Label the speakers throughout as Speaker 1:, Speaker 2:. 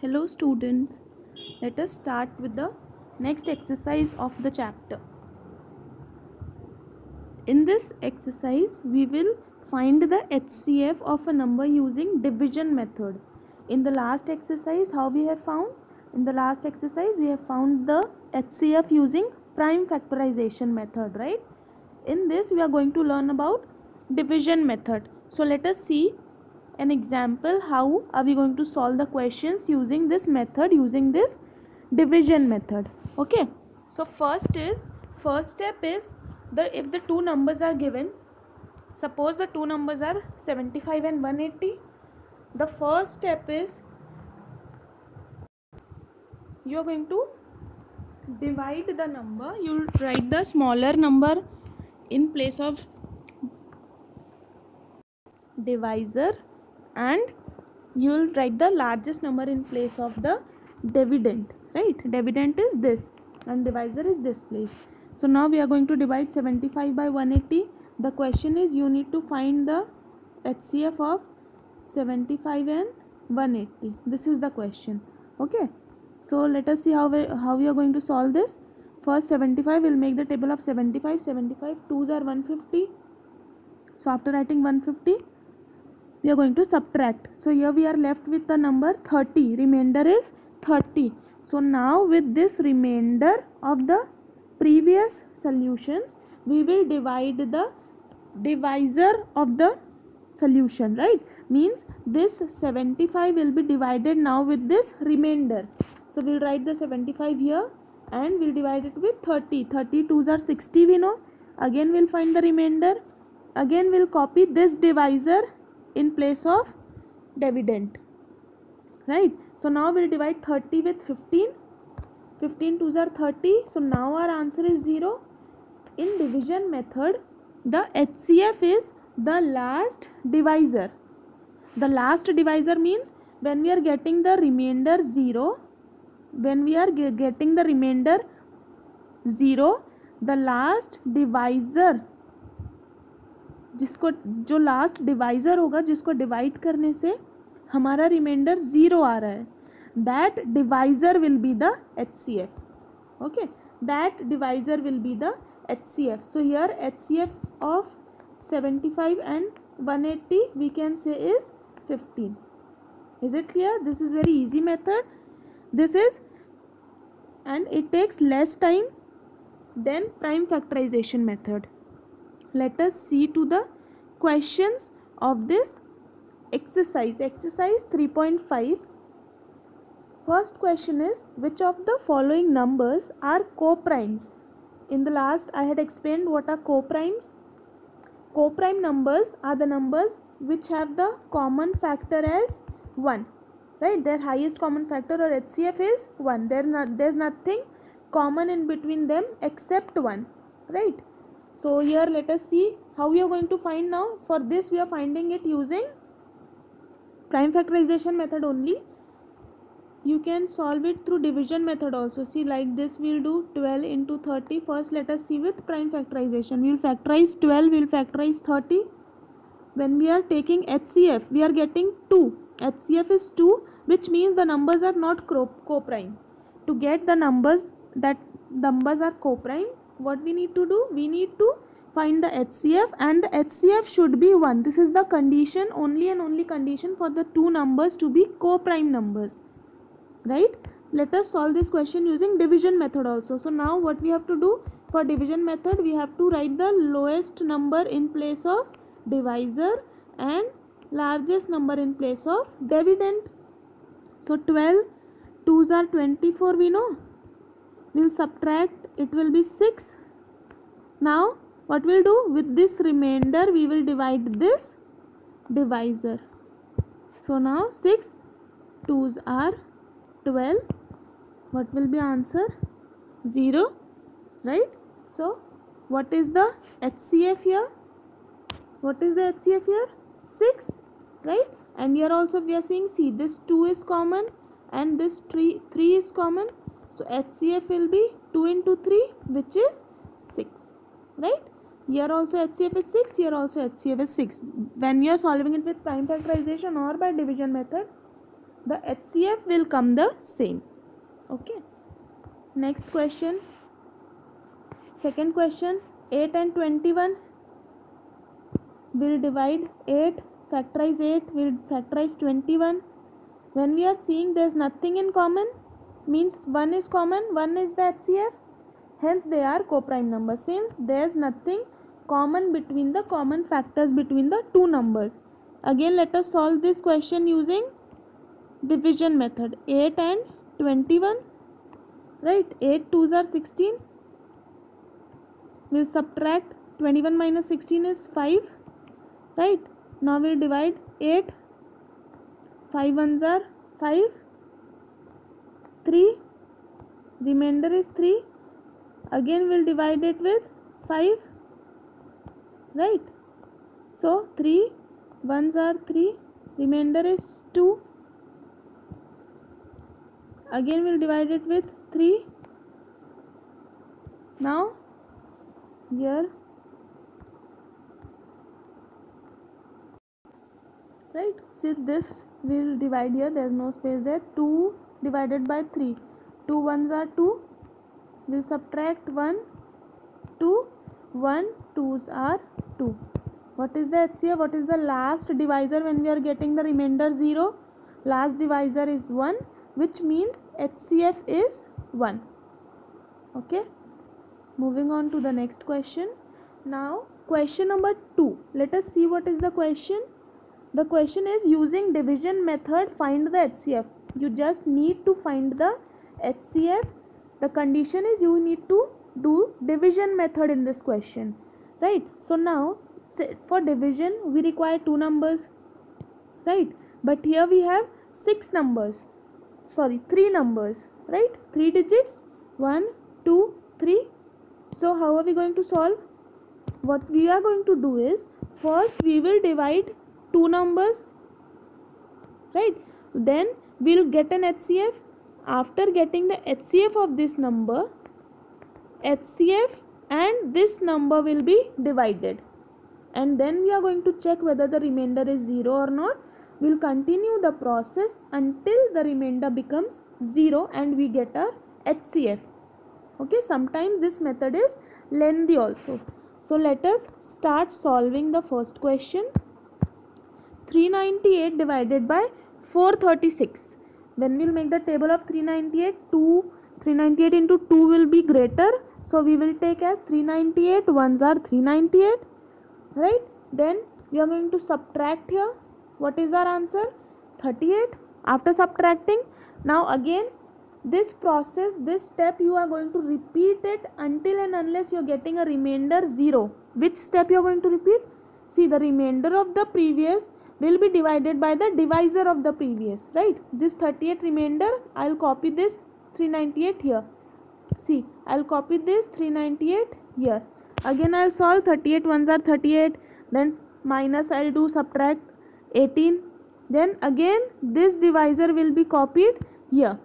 Speaker 1: Hello students, let us start with the next exercise of the chapter. In this exercise, we will find the HCF of a number using division method. In the last exercise, how we have found? In the last exercise, we have found the HCF using prime factorization method, right? In this, we are going to learn about division method. So let us see an example how are we going to solve the questions using this method, using this division method. Okay, so first step is if the two numbers are given, suppose the two numbers are 75 and 180. The first step is you are going to divide the number. You'll write the smaller number in place of divisor and you'll write the largest number in place of the dividend, right? Dividend is this and divisor is this place. So now we are going to divide 75 by 180. The question is you need to find the HCF of 75 and 180. This is the question. Okay, so let us see how we are going to solve this. First 75, will make the table of 75. 75 2s are 150. So after writing 150, we are going to subtract. So here we are left with the number 30. Remainder is 30. So now with this remainder of the previous solutions, we will divide the divisor of the solution, right? Means this 75 will be divided now with this remainder. So we'll write the 75 here and we'll divide it with 30. 32s are 60, we know. Again we'll find the remainder. Again we'll copy this divisor in place of dividend, right? So now we'll divide 30 with 15. 15 2s are 30. So now our answer is 0. In division method, the HCF is the last divisor. The last divisor means when we are getting the remainder 0, when we are getting the remainder 0, the last divisor जिसको जो last divisor होगा जिसको divide करने से हमारा reminder 0 आ रहा है, that divisor will be the HCF. Okay, that divisor will be the HCF. So here HCF of 75 and 180 we can say is 15. Is it clear? This is very easy method. This is, and it takes less time than prime factorization method. Let us see to the questions of this exercise. Exercise 3.5. First question is, which of the following numbers are co-primes? In the last I had explained what are co-primes. Co-prime numbers are the numbers which have the common factor as 1, right? Their highest common factor or HCF is 1. There's nothing common in between them except 1, right? So here let us see how we are going to find now. For this we are finding it using prime factorization method only. You can solve it through division method also. See, like this we'll do 12 into 30. First let us see with prime factorization. We will factorize 12, we will factorize 30. When we are taking HCF, we are getting 2. HCF is 2, which means the numbers are not co-prime. To get the numbers that numbers are co-prime, what we need to do? We need to find the HCF and the HCF should be 1. This is the condition, only and only condition for the two numbers to be co-prime numbers, right? Let us solve this question using division method also. So now what we have to do for division method, we have to write the lowest number in place of divisor and largest number in place of dividend. So 12 2s are 24, we know. We'll subtract, it will be 6. Now what we'll do, with this remainder we will divide this divisor. So now 6 2s are 12. What will be answer? 0, right? So what is the HCF here? What is the HCF here? 6, right? And here also we are seeing, see, this 2 is common and this 3 is common. So HCF will be 2 into 3, which is 6, right? Here also HCF is 6, here also HCF is 6. When you are solving it with prime factorization or by division method, the HCF will come the same. Okay, next question. Second question, 8 and 21. We'll divide 8, factorize 8, we'll factorize 21. When we are seeing there's nothing in common, means one is common, one is the HCF, hence they are co-prime numbers. Since there's nothing common between the common factors between the two numbers, again let us solve this question using division method. 8 and 21, right? 8 2s are 16. We'll subtract 21 minus 16 is 5, right? Now we'll divide 8. 5 1s are 5, 3, remainder is 3. Again we'll divide it with 5, right? So 3 1s are 3, remainder is 2. Again we'll divide it with 3. Now here, right, see this will divide here, there is no space there. 2 divided by 3, 2 1s are 2, we'll subtract 1, 2, 1 2s are 2. What is the HCF? What is the last divisor when we are getting the remainder 0? Last divisor is 1, which means HCF is 1. Okay, moving on to the next question. Now question number 2, let us see what is the question. The question is, using division method find the HCF. You just need to find the HCF. The condition is you need to do division method in this question, right? So now for division we require 2 numbers, right? But here we have 3 numbers, right? 3 digits, 1 2 3. So how are we going to solve? What we are going to do is, first we will divide 2 numbers, right? Then we'll get an HCF. After getting the HCF of this number, HCF and this number will be divided, and then we are going to check whether the remainder is 0 or not. We'll continue the process until the remainder becomes 0 and we get our HCF. Okay, sometimes this method is lengthy also. So let us start solving the first question. 398 divided by 436. When we'll make the table of 398 into 2 will be greater, so we will take as 398, ones are 398, right? Then we are going to subtract here. What is our answer? 38. After subtracting, now again this process, this step you are going to repeat it until and unless you are getting a remainder 0. Which step you are going to repeat? See, the remainder of the previous will be divided by the divisor of the previous, right? This 38 remainder, I will copy this 398 here. See, I will copy this 398 here. Again I will solve. 38 ones are 38, then minus I will do subtract 18, then again this divisor will be copied here,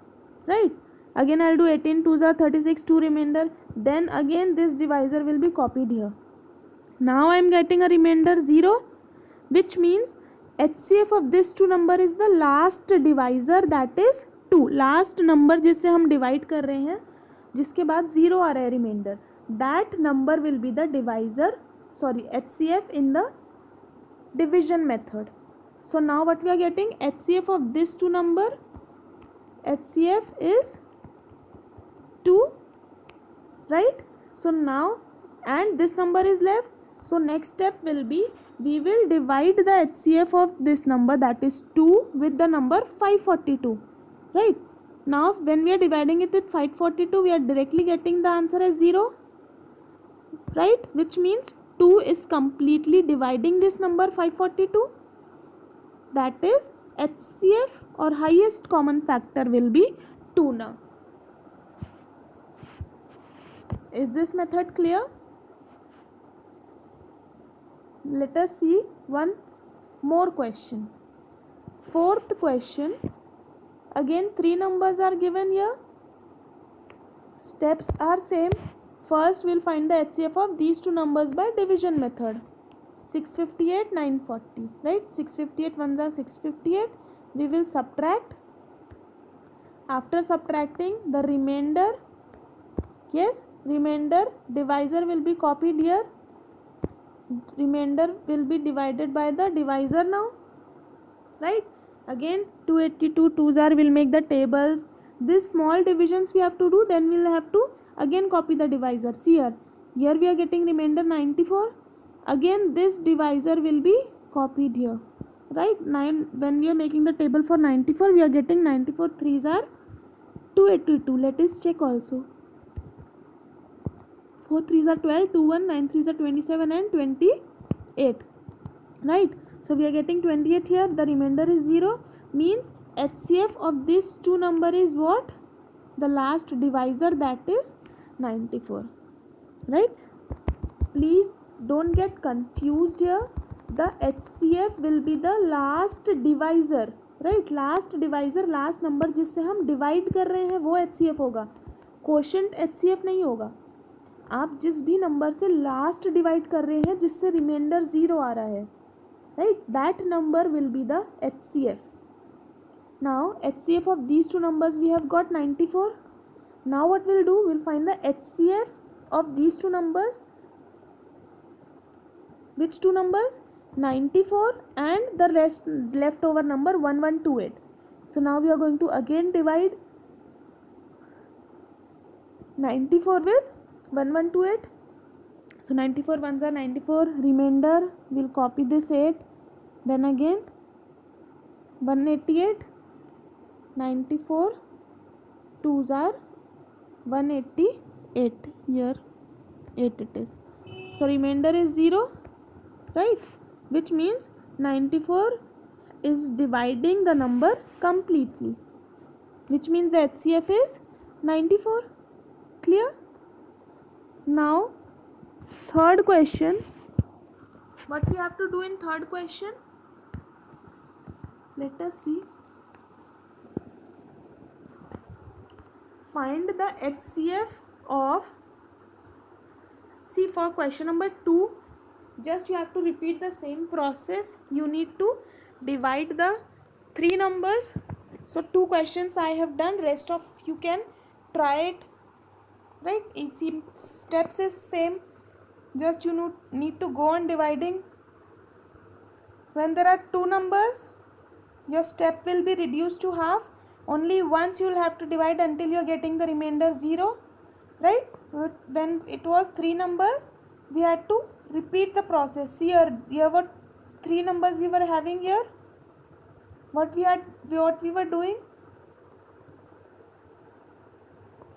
Speaker 1: right? Again I will do 18 2s are 36, 2 remainder, then again this divisor will be copied here. Now I am getting a remainder 0, which means HCF of this 2 number is the last divisor, that is 2. Last number जिससे हम divide कर रहे हैं, जिसके बाद 0 आ रहा है reminder, that number will be the divisor, sorry HCF in the division method. So now what we are getting? HCF of this 2 number, HCF is 2, right? So now, and this number is left. So next step will be, we will divide the HCF of this number, that is 2, with the number 542, right? Now when we are dividing it with 542, we are directly getting the answer as 0, right? Which means 2 is completely dividing this number 542. That is HCF or highest common factor will be 2 now. Is this method clear? Let us see one more question. Fourth question. Again 3 numbers are given here. Steps are same. First we will find the HCF of these 2 numbers by division method. 658, 940, right? 658 ones are 658. We will subtract after subtracting the remainder, yes, remainder divisor will be copied here, remainder will be divided by the divisor now, right? Again 282 2s are, will make the tables, this small divisions we have to do, then we'll have to again copy the divisor. See here we are getting remainder 94, again this divisor will be copied here, right? 9, when we are making the table for 94, we are getting 94 3s are 282. Let us check also. 4 3s are 12, 2 1, 9 3s are 27 and 28, right? So we are getting 28 here, the remainder is 0, means HCF of this two number is what? The last divisor, that is 94, right? Please don't get confused here, the HCF will be the last divisor, right? Last divisor, last number जिससे हम divide कर रहे हैं वो HCF होगा, quotient HCF नहीं होगा. आप जिस भी नंबर से लास्ट डिवाइड कर रहे हैं जिससे रिमाइंडर 0 आ रहा है, right, that number will be the HCF. Now HCF of these two numbers we have got 94. Now what we'll do, we'll find the HCF of these two numbers. Which two numbers? 94 and the rest leftover number 1128. So now we are going to again divide 94 with 1128. So 94 ones are 94, remainder will copy this 8, then again 188, 94 2s are 188, here 8 it is. So remainder is 0, right, which means 94 is dividing the number completely, which means the HCF is 94. Clear? Now third question, what we have to do in third question, let us see. Find the HCF of, see for question number 2, just you have to repeat the same process. You need to divide the three numbers. So 2 questions I have done, rest of you can try it, right? Easy steps is same, just you need to go on dividing. When there are 2 numbers, your step will be reduced to half. Only once you will have to divide until you are getting the remainder 0, right? When it was 3 numbers, we had to repeat the process. See here what 3 numbers we were having here, what we were doing.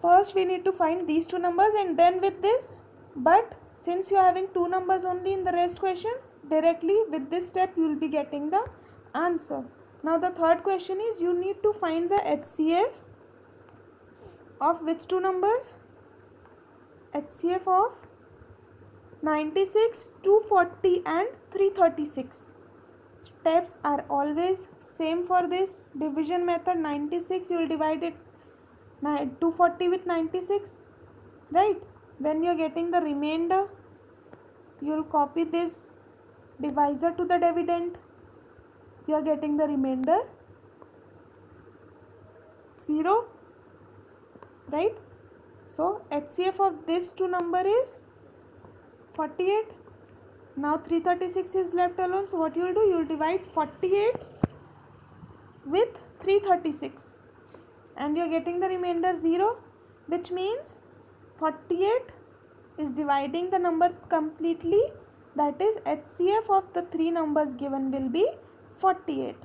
Speaker 1: First we need to find these 2 numbers and then with this, but since you are having 2 numbers only in the rest questions, directly with this step you will be getting the answer. Now the third question is, you need to find the HCF of which 2 numbers? HCF of 96, 240 and 336. Steps are always same for this division method. 96 you will divide it 240 with 96, right? When you are getting the remainder, you will copy this divisor to the dividend, you are getting the remainder 0, right? So HCF of this 2 number is 48. Now 336 is left alone, so what you will do, you will divide 48 with 336 and you are getting the remainder 0, which means 48 is dividing the number completely, that is HCF of the 3 numbers given will be 48.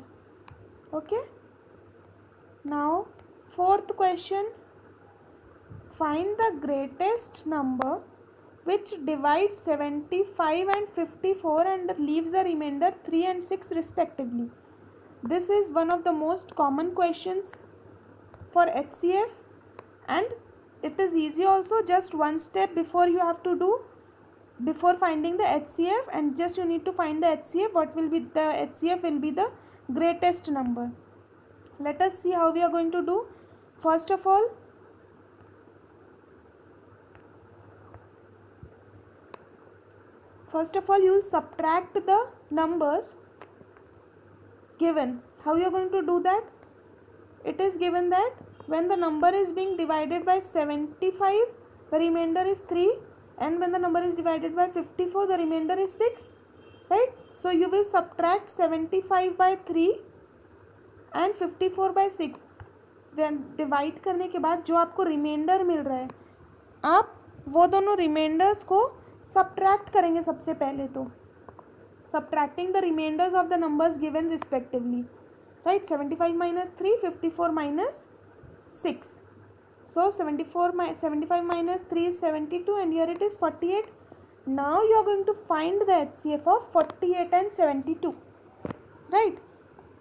Speaker 1: Okay. Now fourth question, find the greatest number which divides 75 and 54 and leaves the remainder 3 and 6 respectively. This is one of the most common questions for HCF and it is easy also. Just one step before you have to do before finding the HCF, and just you need to find the HCF. What will be the HCF? Will be the greatest number. Let us see how we are going to do. First of all, you will subtract the numbers given. How you are going to do that? It is given that when the number is being divided by 75, the remainder is 3, and when the number is divided by 54, the remainder is 6, right? So you will subtract 75 by 3 and 54 by 6. Then divide करने के बाद जो आपको reminder मिल रहा है, आप वो दोनों रिमाइंडर्स को सब्ट्रैक्ट करेंगे सबसे पहले. तो subtracting the remainders of the numbers given respectively, right? 75 minus 3, 54 minus 6. So 75 minus 3 is 72, and here it is 48. Now you are going to find the HCF of 48 and 72, right?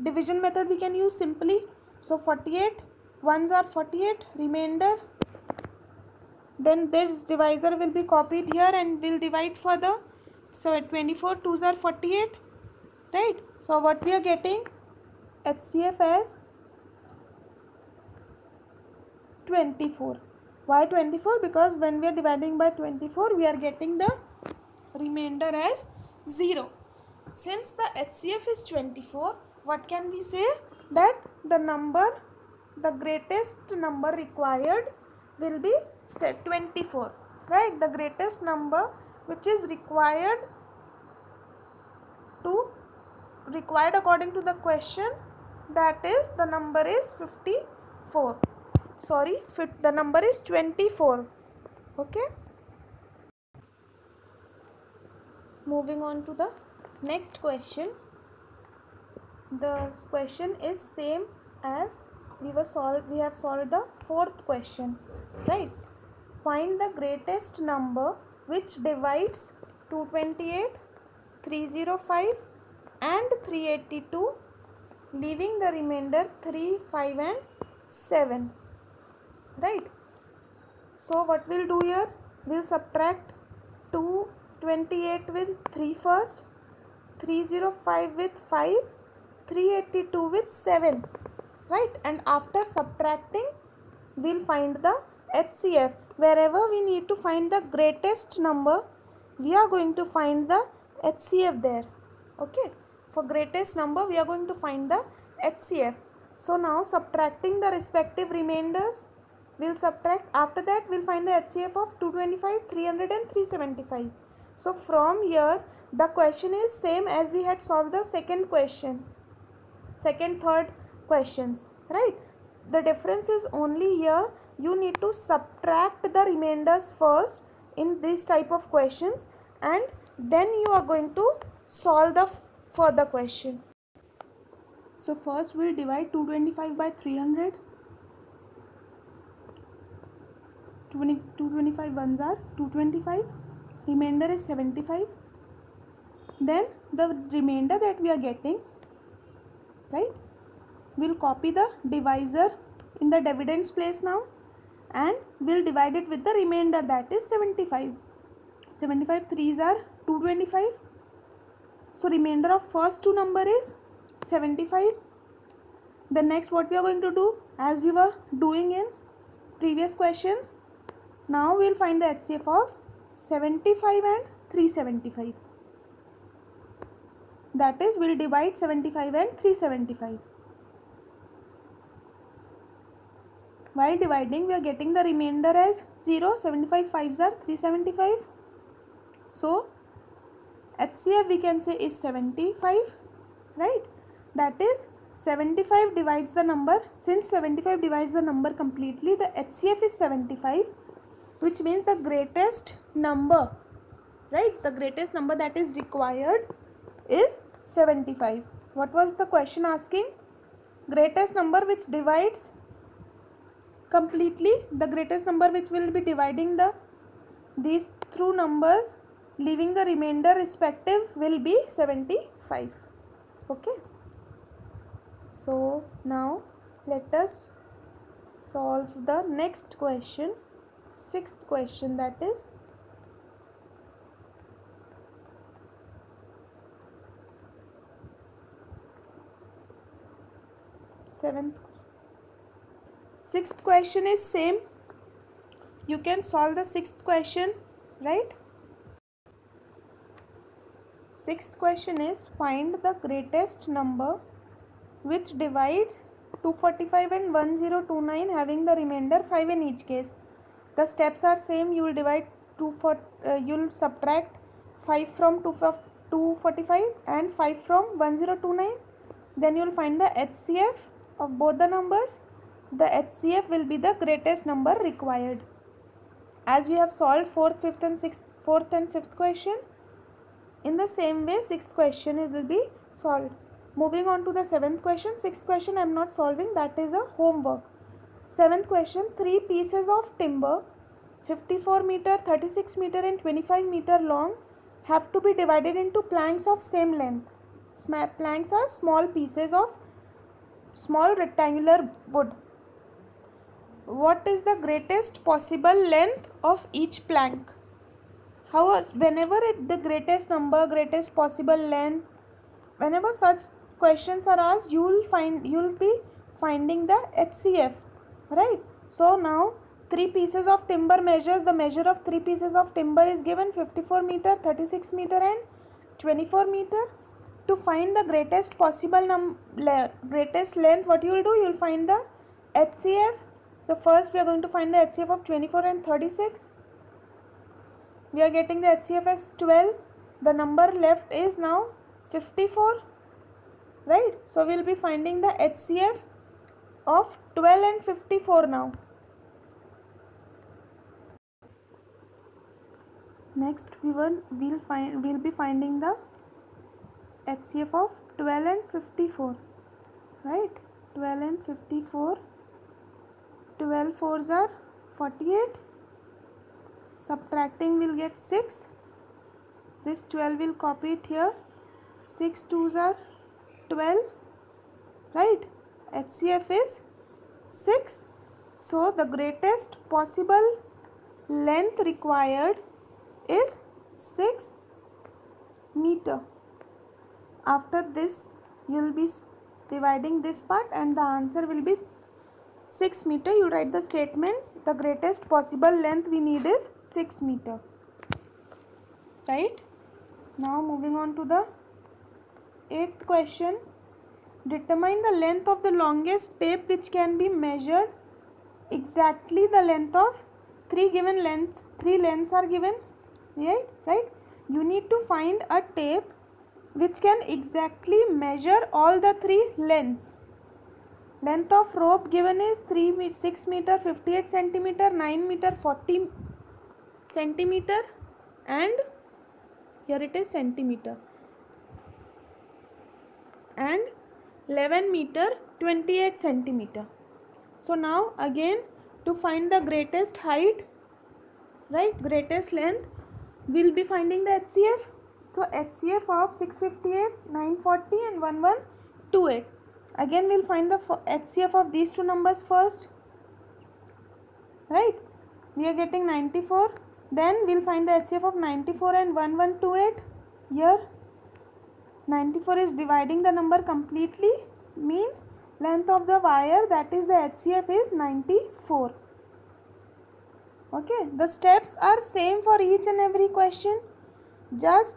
Speaker 1: Division method we can use simply. So 48 ones are 48, remainder, then this divisor will be copied here and will divide further. So 24 twos are 48, right? So what we are getting, HCF as 24. Why 24? Because when we are dividing by 24, we are getting the remainder as 0. Since the HCF is 24, what can we say? That the greatest number required will be set 24, right? The greatest number which is required according to the question, that is the number is 54. Sorry, the number is 24. Okay. Moving on to the next question. The question is same as we have solved the fourth question, right? Find the greatest number which divides 228, 305 and 382, leaving the remainder 3, 5 and 7, right? So what we'll do here, we'll subtract 228 with 3 first, 305 with 5, 382 with 7, right? And after subtracting, we'll find the HCF. Wherever we need to find the greatest number, we are going to find the HCF there. Okay, for greatest number we are going to find the HCF. So now subtracting the respective remainders, we'll subtract. After that we'll find the HCF of 225, 300 and 375. So from here the question is same as we had solved the second, third questions, right? The difference is only here you need to subtract the remainders first in this type of questions, and then you are going to solve the further question. So first we'll divide 225 by 300. 225 ones are 225, remainder is 75. Then the remainder that we are getting, right, we'll copy the divisor in the dividends place now, and we'll divide it with the remainder, that is 75. 75 threes are 225. So remainder of first two number is 75. Then next what we are going to do, as we were doing in previous questions, now we'll find the HCF of 75 and 375. That is, we'll divide 75 and 375. While dividing, we are getting the remainder as 0. 75 5s are 375. So HCF we can say is 75, right? That is 75 divides the number. Since 75 divides the number completely, the HCF is 75, which means the greatest number, right? The greatest number that is required is 75. What was the question asking? Greatest number which divides completely, the greatest number which will be dividing these two numbers, leaving the remainder respective, will be 75. Okay. So now let us solve the next question, sixth question, that is sixth question is same. You can solve the sixth question, right? Sixth question is find the greatest number which divides 245 and 1029 having the remainder 5 in each case. The steps are same. You will divide you will subtract 5 from 245 and 5 from 1029. Then you will find the HCF of both the numbers. The HCF will be the greatest number required. As we have solved fourth and fifth question, in the same way sixth question it will be solved. Moving on to the seventh question. Sixth question I am not solving, that is a homework. Seventh question, 3 pieces of timber 54 meter, 36 meter and 25 meter long have to be divided into planks of same length. Planks are small pieces of small rectangular wood. What is the greatest possible length of each plank? Whenever the greatest number, greatest possible length, whenever such questions are asked, you will be finding the HCF, right? So now 3 pieces of timber measures, the measure of 3 pieces of timber is given 54 meter, 36 meter and 24 meter. To find the greatest possible greatest length, what you will do, you will find the HCF. So first we are going to find the HCF of 24 and 36. We are getting the HCF as 12. The number left is now 54, right? So we will be finding the HCF of 12 and 54 now. Next we will be finding the HCF of 12 and 54, right? 12 and 54. 12 fours are 48. Subtracting will get 6. This 12 will copy it here. 6 twos are 12, right? HCF is 6. So the greatest possible length required is 6 meter. After this you will be dividing this part and the answer will be 6 meter. You write the statement, the greatest possible length we need is 6 meter, right? Now moving on to the 8th question. Determine the length of the longest tape which can be measured. Exactly the length of 3 given lengths. 3 lengths are given, right? You need to find a tape which can exactly measure all the 3 lengths. Length of rope given is 6 meter 58 centimeter, 9 meter 40 centimeter and here it is centimeter, and 11 meter 28 centimeter. So now again to find the greatest height, right, greatest length, we will be finding the HCF. So HCF of 658, 940 and 1128. Again we will find the HCF of these two numbers first, right? We are getting 94. Then we will find the HCF of 94 and 1128. Here 94 is dividing the number completely, means length of the wire, that is the HCF is 94. Okay, the steps are same for each and every question, just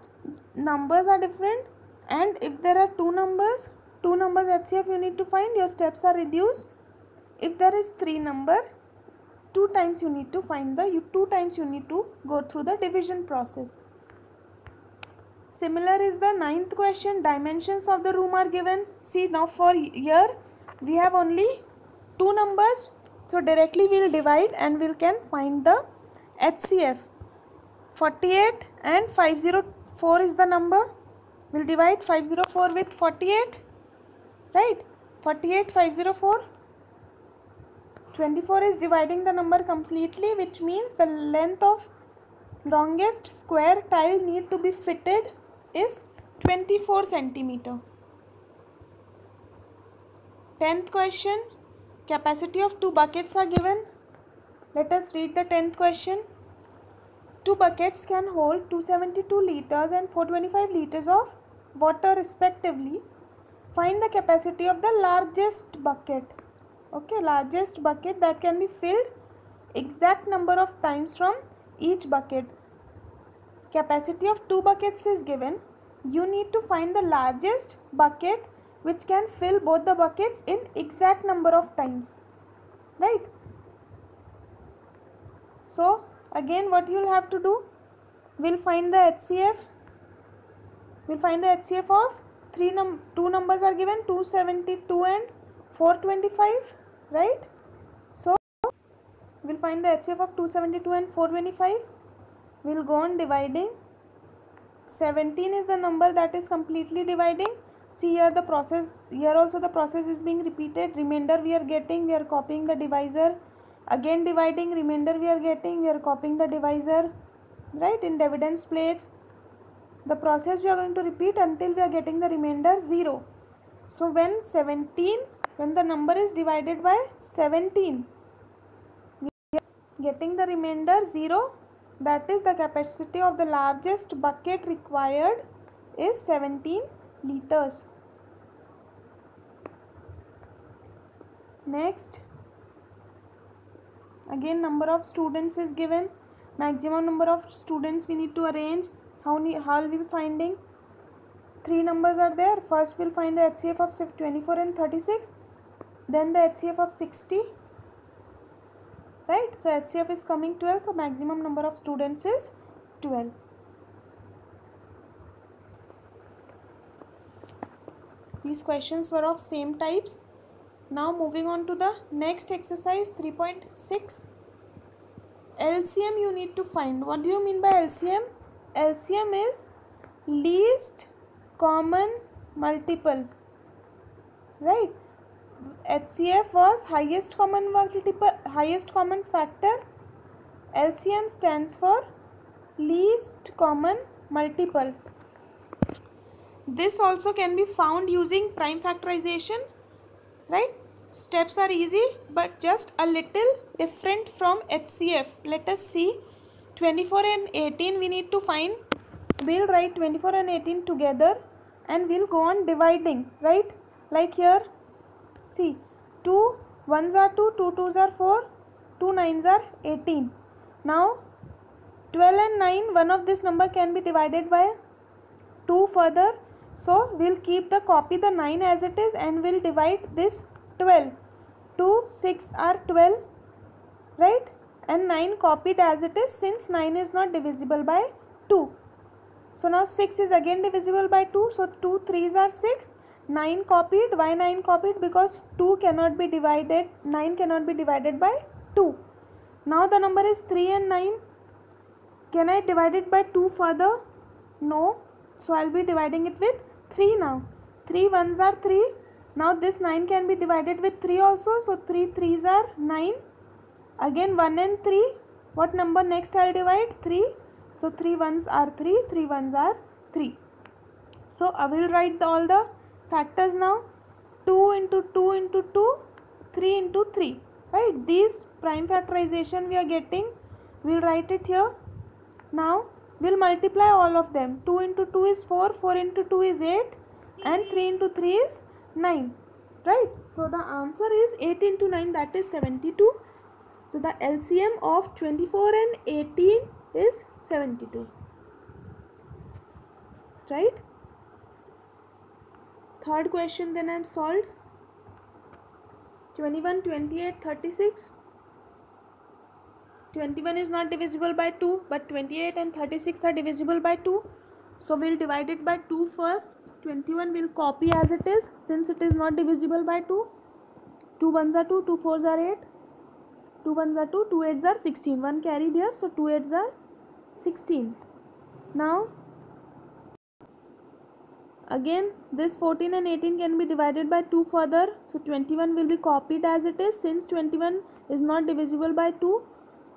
Speaker 1: numbers are different, and if there are two numbers HCF you need to find, your steps are reduced. If there is 3 number, 2 times you need to find 2 times you need to go through the division process. Similar is the 9th question. Dimensions of the room are given. See, now for here we have only 2 numbers, so directly we will divide and we can find the HCF. 48 and 504 is the number. We will divide 504 with 48, right? 48, 504. 24 is dividing the number completely, which means the length of longest square tile need to be fitted is 24 centimeter. 10th question. Capacity of 2 buckets are given. Let us read the 10th question. 2 buckets can hold 272 liters and 425 liters of water respectively. Find the capacity of the largest bucket. Okay, largest bucket that can be filled exact number of times from each bucket. Capacity of 2 buckets is given. You need to find the largest bucket which can fill both the buckets in exact number of times, right? So again what you will have to do, we'll find the HCF. We'll find the HCF of two numbers are given, 272 and 425, right? So we'll find the HCF of 272 and 425. We'll go on dividing. 17 is the number that is completely dividing. See here the process, here also the process is being repeated. Remainder we are getting, we are copying the divisor. Again dividing, remainder we are getting, we are copying the divisor, right? In dividends plates, the process we are going to repeat until we are getting the remainder 0. So when the number is divided by 17, we are getting the remainder 0. That is the capacity of the largest bucket required is 17 liters. Next, again number of students is given. Maximum number of students we need to arrange. How will we be finding? 3 numbers are there. First we'll find the HCF of 24 and 36. Then the HCF of 60. Right? So HCF is coming 12. So maximum number of students is 12. These questions were of same types. Now moving on to the next exercise 3.6. LCM you need to find. What do you mean by LCM? LCM is least common multiple, right? HCF was highest common multiple, highest common factor. LCM stands for least common multiple. This also can be found using prime factorization, right? Steps are easy but just a little different from HCF. Let us see. 24 and 18 we need to find. We'll write 24 and 18 together and we'll go on dividing, right? Like here, see, 2 1s are 2, 2 2s are 4, 2 9s are 18. Now 12 and 9, one of this number can be divided by 2 further. So we'll copy the 9 as it is and we'll divide this 12. 2 6 are 12, right? And 9 copied as it is since 9 is not divisible by 2. So now 6 is again divisible by 2. So 2 3s are 6. 9 copied. Why 9 copied? Because 2 cannot be divided. 9 cannot be divided by 2. Now the number is 3 and 9. Can I divide it by 2 further? No. So I'll be dividing it with 3 now. 3 1s are 3. Now this 9 can be divided with 3 also. So 3 3s are 9. Again 1 and 3. What number next I'll divide? 3. So 3 1s are 3. 3 1s are 3. So I will write all the factors now. 2 into 2 into 2. 3 into 3. Right? These prime factorization we are getting. We'll write it here. Now we'll multiply all of them. 2 into 2 is 4. 4 into 2 is 8. And 3 into 3 is 9. Right? So the answer is 8 into 9, that is 72. So the LCM of 24 and 18 is 72. Right? Third question then I am solved. 21, 28, 36. 21 is not divisible by 2, but 28 and 36 are divisible by 2. So we'll divide it by 2 first. 21 will copy as it is since it is not divisible by 2. 2 1s are 2, 2 4s are 8. 2 1s are 2, 2 8s are 16. 1 carried here, so 2 8s are 16. Now again this 14 and 18 can be divided by 2 further. So 21 will be copied as it is since 21 is not divisible by 2.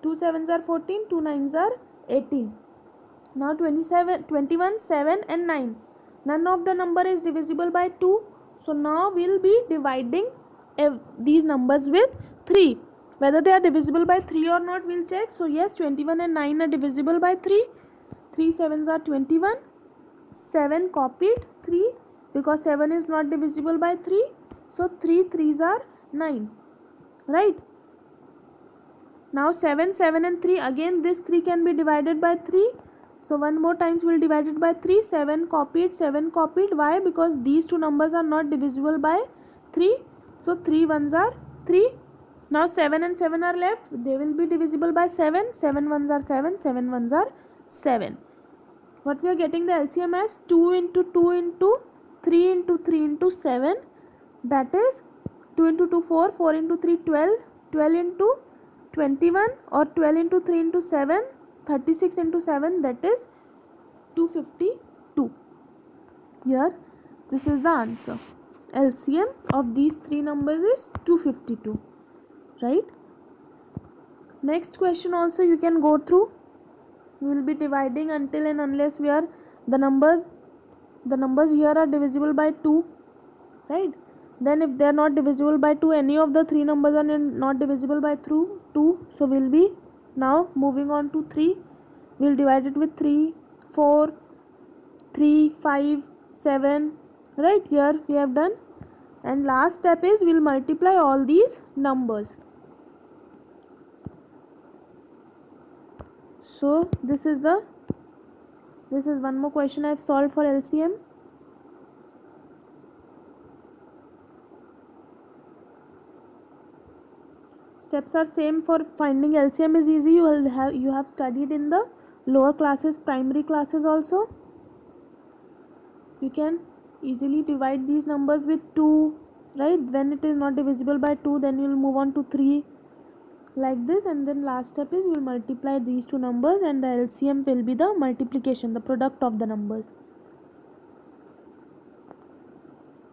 Speaker 1: 2 7s are 14, 2 9s are 18. Now 21, 7 and 9. None of the number is divisible by 2. So now we'll be dividing these numbers with 3. Whether they are divisible by 3 or not, we'll check. So yes, 21 and 9 are divisible by 3. 3 7s are 21. 7 copied 3 because 7 is not divisible by 3. So 3 3s are 9. Right? Now 7, 7 and 3. Again this 3 can be divided by 3. So one more times we'll divide it by 3. 7 copied, 7 copied. Why? Because these two numbers are not divisible by 3. So 3 ones are 3. Now 7 and 7 are left. They will be divisible by 7. 7 ones are 7. 7 ones are 7. What we are getting the LCM as 2 into 2 into 3 into 3 into 7. That is 2 into 2 4. 4 into 3 12. 12 into 21 or 12 into 3 into 7. 36 into 7, that is 252. Here this is the answer. LCM of these three numbers is 252, right? Next question also you can go through. We will be dividing until and unless we are the numbers here are divisible by 2, right? Then if they are not divisible by 2, any of the three numbers are not divisible by 2, so we'll be now moving on to 3. We'll divide it with 3, 4, 3, 5, 7, right? Here we have done. And last step is we'll multiply all these numbers. So this is one more question I have solved for LCM. Steps are same for finding LCM is easy. You have studied in the lower classes, primary classes also. You can easily divide these numbers with 2, right? When it is not divisible by 2, then you will move on to 3 like this, and then last step is you will multiply these two numbers, and the LCM will be the multiplication, the product of the numbers.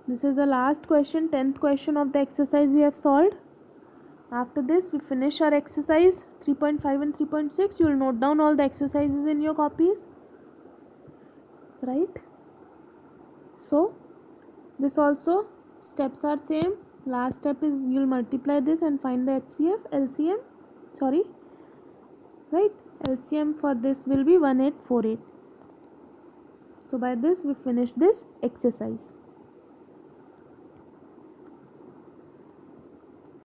Speaker 1: This is the last question, 10th question of the exercise we have solved. After this we finish our exercise 3.5 and 3.6. you will note down all the exercises in your copies, right? So this also steps are same. Last step is you will multiply this and find the LCM, right? LCM for this will be 1848. So by this we finish this exercise.